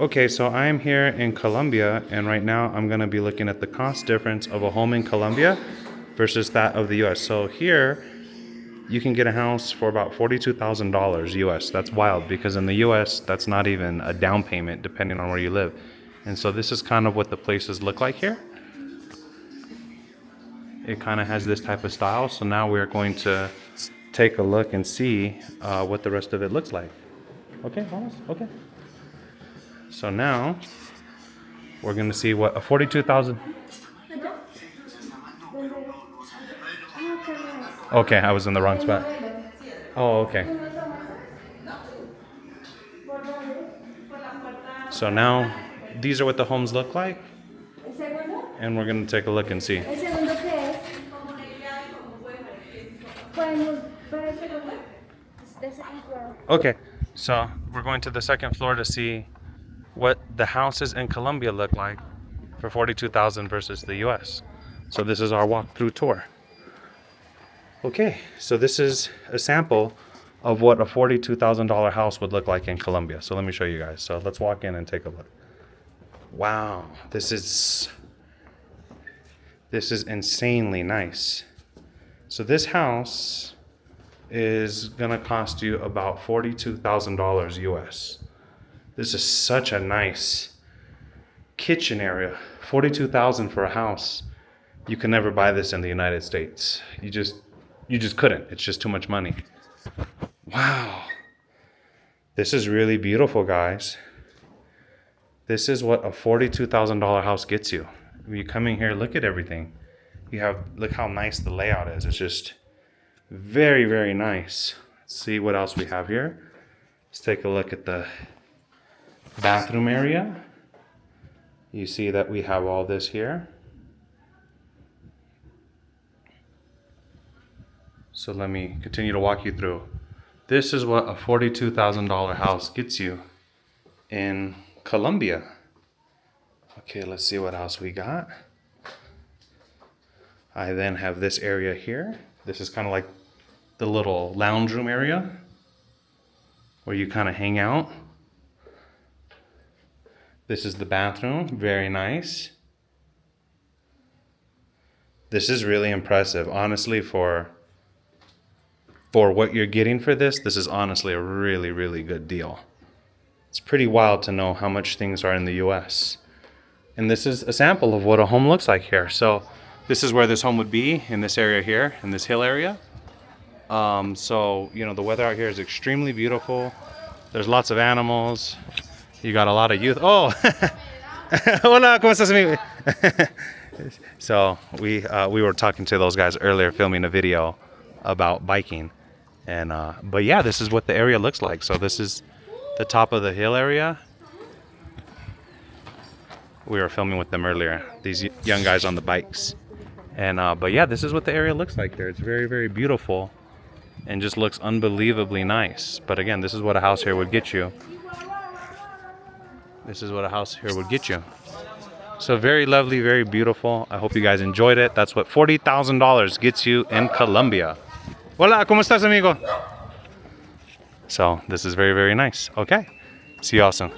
Okay, so I'm here in Colombia, and right now I'm gonna be looking at the cost difference of a home in Colombia versus that of the US. So here, you can get a house for about $42,000 US. That's wild because in the US, that's not even a down payment depending on where you live. And so this is kind of what the places look like here. It kind of has this type of style. So now we're going to take a look and see what the rest of it looks like. Okay, vamos, okay. So now we're gonna see what a 42,000. Okay, I was in the wrong spot. Oh, okay. So now these are what the homes look like, and we're gonna take a look and see. Okay, so we're going to the second floor to see what the houses in Colombia look like for 42,000 versus the US. So this is our walkthrough tour. Okay, so this is a sample of what a $42,000 house would look like in Colombia. So let me show you guys. So let's walk in and take a look. Wow, this is insanely nice. So this house is gonna cost you about $42,000 US. This is such a nice kitchen area. 42,000 for a house. You can never buy this in the United States. You just couldn't. It's just too much money. Wow. This is really beautiful, guys. This is what a $42,000 house gets you. When you come in here, look at everything. Look how nice the layout is. It's just very, very nice. Let's see what else we have here. Let's take a look at the bathroom area. You see that we have all this here. So let me continue to walk you through. This is what a $42,000 house gets you in Colombia. Okay, let's see what else we got. I then have this area here. This is kind of like the little lounge room area where you kind of hang out. This is the bathroom, very nice. This is really impressive. Honestly, for what you're getting for this is honestly a really, really good deal. It's pretty wild to know how much things are in the US. And this is a sample of what a home looks like here. So this is where this home would be, in this area here, in this hill area. So, you know, the weather out here is extremely beautiful. There's lots of animals. You got a lot of youth. Oh, hola, ¿cómo estás, amigo? So we were talking to those guys earlier, filming a video about biking. And but yeah, this is what the area looks like. So this is the top of the hill area. We were filming with them earlier, these young guys on the bikes. And but yeah, this is what the area looks like here. It's very, very beautiful and just looks unbelievably nice. But again, this is what a house here would get you. This is what a house here would get you. So very lovely, very beautiful. I hope you guys enjoyed it. That's what $40,000 gets you in Colombia. Hola, ¿cómo estás, amigo? So this is very, very nice. Okay, see you all soon.